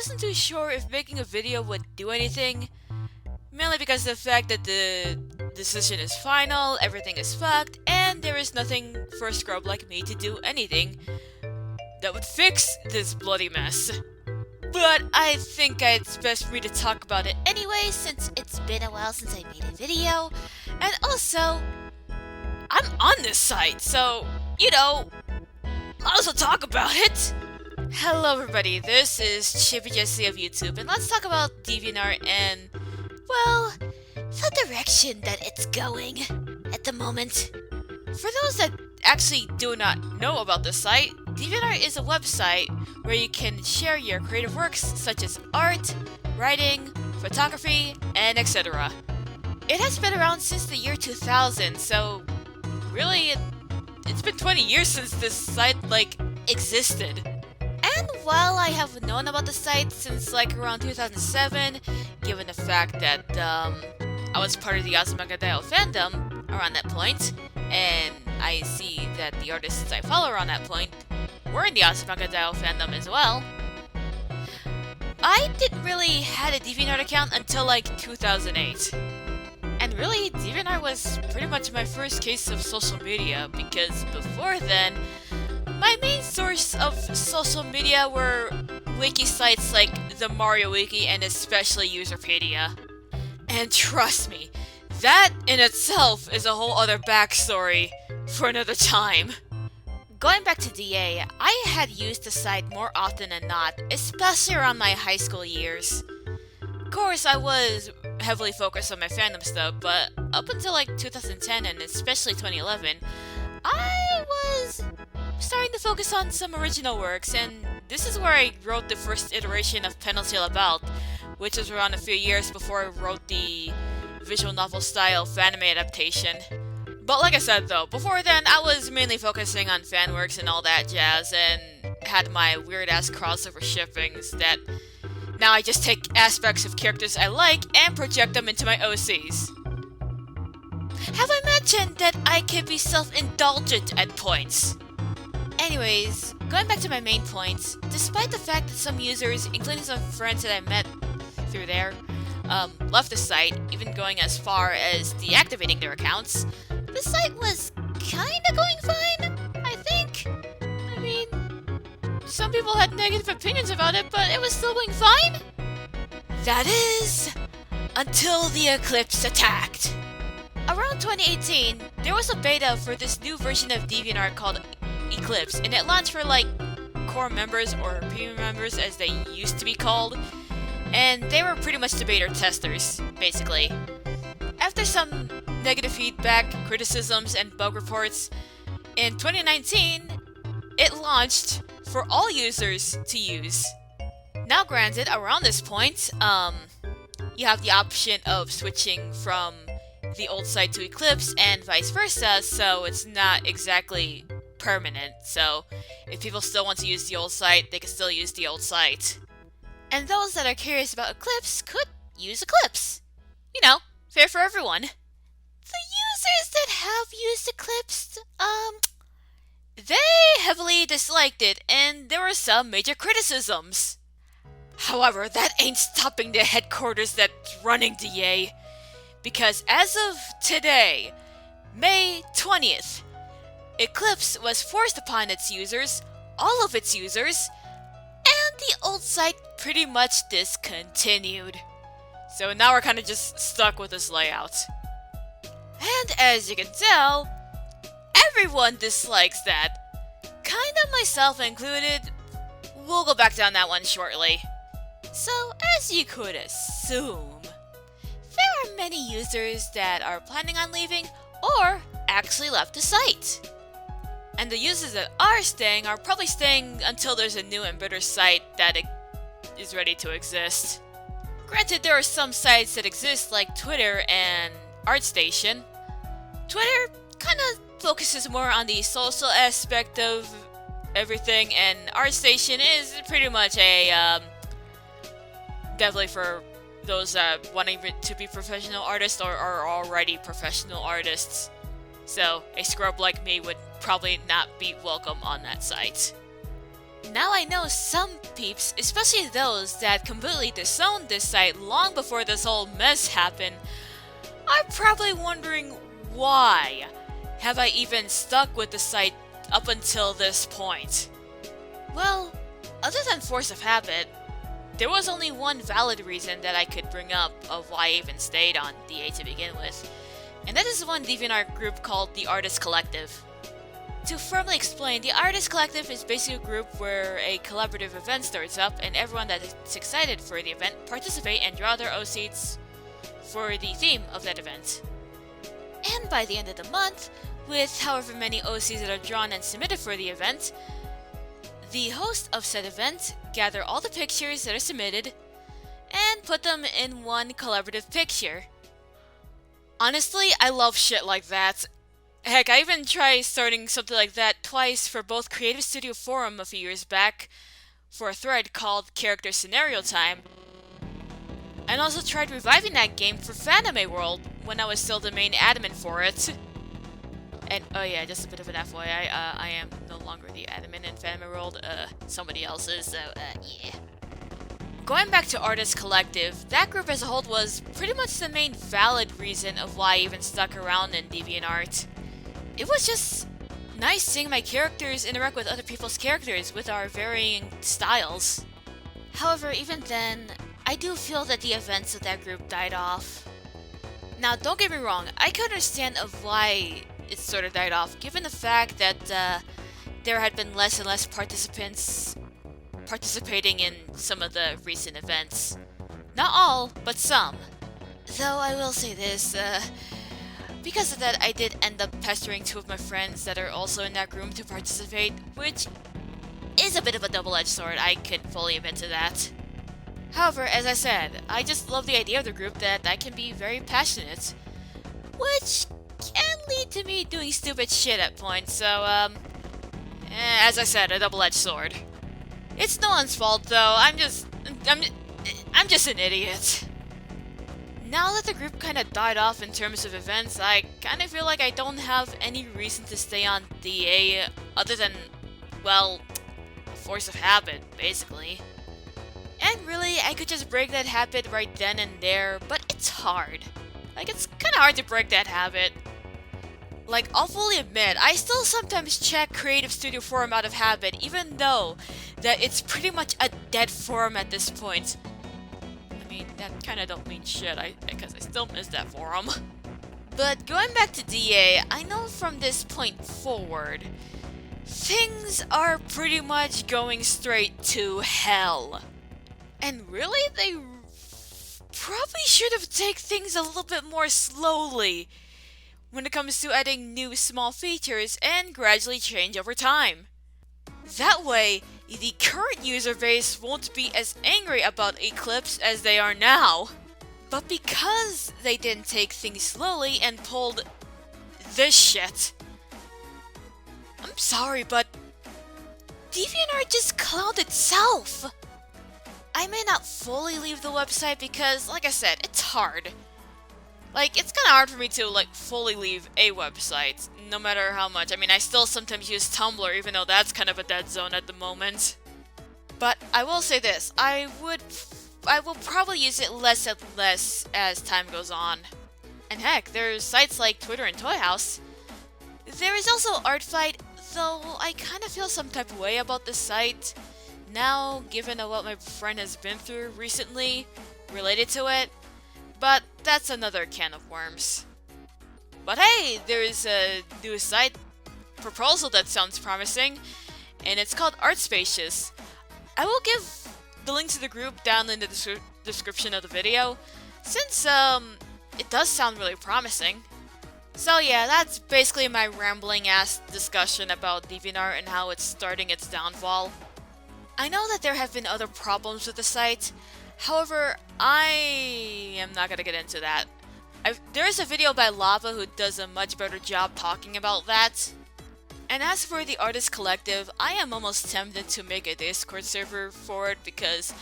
wasn't too sure if making a video would do anything, mainly because of the fact that the decision is final, everything is fucked, and there is nothing for a scrub like me to do anything that would fix this bloody mess. But I think it's best for me to talk about it anyway, since it's been a while since I made a video, and also, I'm on this site, so, might as well talk about it! Hello everybody, this is Chippy Jesse of YouTube, and let's talk about DeviantART and, well, the direction that it's going at the moment. For those that actually do not know about this site, DeviantART is a website where you can share your creative works such as art, writing, photography, and etc. It has been around since the year 2000, so really it's been 20 years since this site existed. And while I have known about the site since around 2007, given the fact that I was part of the Azumanga fandom around that point, and I see that the artists I follow around that point were in the Azumanga fandom as well, I didn't really had a DeviantArt account until 2008. And really, DeviantArt was pretty much my first case of social media, because before then, my main source of social media were wiki sites like the Mario Wiki and especially Userpedia. And trust me, that in itself is a whole other backstory for another time. Going back to DA, I had used the site more often than not, especially around my high school years. Of course, I was heavily focused on my fandom stuff, but up until 2010 and especially 2011, I was starting to focus on some original works, and this is where I wrote the first iteration of Penalty About, which was around a few years before I wrote the visual novel style fanime adaptation. But like I said though, before then I was mainly focusing on fan works and all that jazz, and had my weird ass crossover shippings that now I just take aspects of characters I like and project them into my OCs. Have I mentioned that I can be self-indulgent at points? Anyways, going back to my main points, despite the fact that some users, including some friends that I met through there, left the site, even going as far as deactivating their accounts, the site was kinda going fine, I think. I mean, some people had negative opinions about it, but it was still going fine. That is, until the Eclipse attacked. Around 2018, there was a beta for this new version of DeviantArt called Eclipse, and it launched for core members or premium members as they used to be called, and they were pretty much the beta testers, basically. After some negative feedback, criticisms, and bug reports, in 2019, it launched for all users to use. Now granted, around this point, you have the option of switching from the old site to Eclipse and vice versa, so it's not exactly permanent. So if people still want to use the old site, they can still use the old site. And those that are curious about Eclipse could use Eclipse. Fair for everyone. The users that have used Eclipse, they heavily disliked it, and there were some major criticisms. However, that ain't stopping the headquarters that's running DA, because as of today, May 20th, Eclipse was forced upon its users, all of its users, and the old site pretty much discontinued. So now we're kind of just stuck with this layout. And as you can tell, everyone dislikes that. Kinda myself included. We'll go back down that one shortly. So, as you could assume, there are many users that are planning on leaving or actually left the site. And the users that are staying are probably staying until there's a new and better site that is ready to exist. Granted, there are some sites that exist like Twitter and ArtStation. Twitter kind of focuses more on the social aspect of everything, and ArtStation is pretty much a definitely for those wanting to be professional artists or are already professional artists. So a scrub like me would probably not be welcome on that site. Now I know some peeps, especially those that completely disowned this site long before this whole mess happened, are probably wondering why have I even stuck with the site up until this point. Well, other than force of habit, there was only one valid reason that I could bring up of why I even stayed on DA to begin with, and that is one DeviantArt group called the Artist Collective. To firmly explain, the Artist Collective is basically a group where a collaborative event starts up and everyone that is excited for the event participate and draw their OCs for the theme of that event. And by the end of the month, with however many OCs that are drawn and submitted for the event, the host of said event gather all the pictures that are submitted and put them in one collaborative picture. Honestly, I love shit like that. Heck, I even tried starting something like that twice for both Creative Studio Forum a few years back for a thread called Character Scenario Time, and also tried reviving that game for Fanime World when I was still the main admin for it. And oh yeah, just a bit of an FYI, I am no longer the admin in Fanime World, somebody else is, so yeah. Going back to Artist Collective, that group as a whole was pretty much the main valid reason of why I even stuck around in DeviantArt. It was just nice seeing my characters interact with other people's characters with our varying styles. However, even then, I do feel that the events of that group died off. Now, don't get me wrong, I could understand of why it sort of died off, given the fact that there had been less and less participants participating in some of the recent events. Not all, but some. Though I will say this, because of that, I did end up pestering two of my friends that are also in that room to participate, which is a bit of a double-edged sword, I can fully admit to that. However, as I said, I just love the idea of the group that I can be very passionate, which can lead to me doing stupid shit at points, so, as I said, a double-edged sword. It's no one's fault, though, I'm just an idiot. Now that the group kinda died off in terms of events, I kinda feel like I don't have any reason to stay on DA other than, well, force of habit, basically. And really, I could just break that habit right then and there, but it's hard. Like, it's kinda hard to break that habit. Like, I'll fully admit, I still sometimes check Creative Studio Forum out of habit, even though that it's pretty much a dead forum at this point. I mean, that kinda don't mean shit, because I still miss that forum. But going back to DA, I know from this point forward, things are pretty much going straight to hell. And really, they probably should have taken things a little bit more slowly when it comes to adding new small features and gradually change over time. That way, the current user base won't be as angry about Eclipse as they are now. But because they didn't take things slowly and pulled this shit, I'm sorry, but DeviantArt just clowned itself. I may not fully leave the website because, like I said, it's hard. Like, it's kinda hard for me to, like, fully leave a website, no matter how much. I mean, I still sometimes use Tumblr, even though that's kind of a dead zone at the moment. But I will say this, I will probably use it less and less as time goes on. And heck, there's sites like Twitter and Toy House. There is also Artfight, though I kind of feel some type of way about this site now, given what my friend has been through recently related to it. But that's another can of worms. But hey, there's a new site proposal that sounds promising, and it's called ArtSpacious. I will give the link to the group down in the description of the video, since it does sound really promising. So yeah, that's basically my rambling ass discussion about DeviantArt and how it's starting its downfall. I know that there have been other problems with the site, however, I am not gonna get into that. There is a video by Lava who does a much better job talking about that. And as for the Artist Collective, I am almost tempted to make a Discord server for it because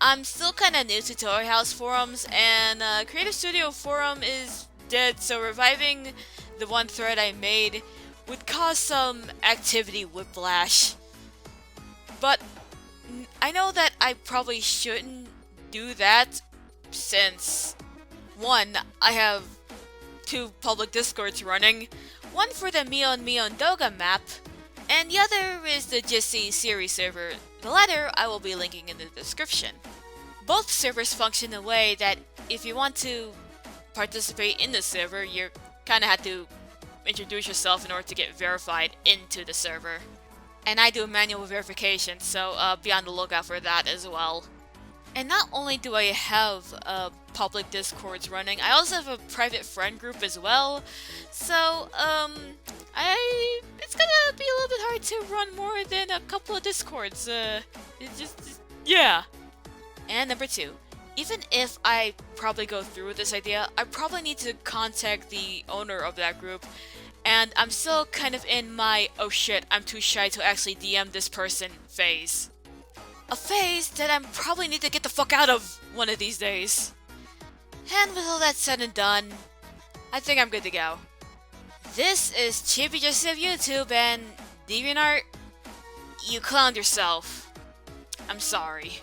I'm still kinda new to Toy House forums, and Creative Studio Forum is dead, so reviving the one thread I made would cause some activity whiplash. But I know that I probably shouldn't do that since, one, I have two public discords running, one for the Mion Doga map, and the other is the Jissi series server. The latter I will be linking in the description. Both servers function in a way that if you want to participate in the server, you kinda have to introduce yourself in order to get verified into the server. And I do manual verification, so be on the lookout for that as well. And not only do I have public discords running, I also have a private friend group as well. So, it's gonna be a little bit hard to run more than a couple of discords. Yeah. And number two, even if I probably go through with this idea, I probably need to contact the owner of that group. And I'm still kind of in my, oh shit, I'm too shy to actually DM this person phase. A phase that I probably need to get the fuck out of one of these days. And with all that said and done, I think I'm good to go. This is Chippy Jesse of YouTube, and DeviantART, you clowned yourself. I'm sorry.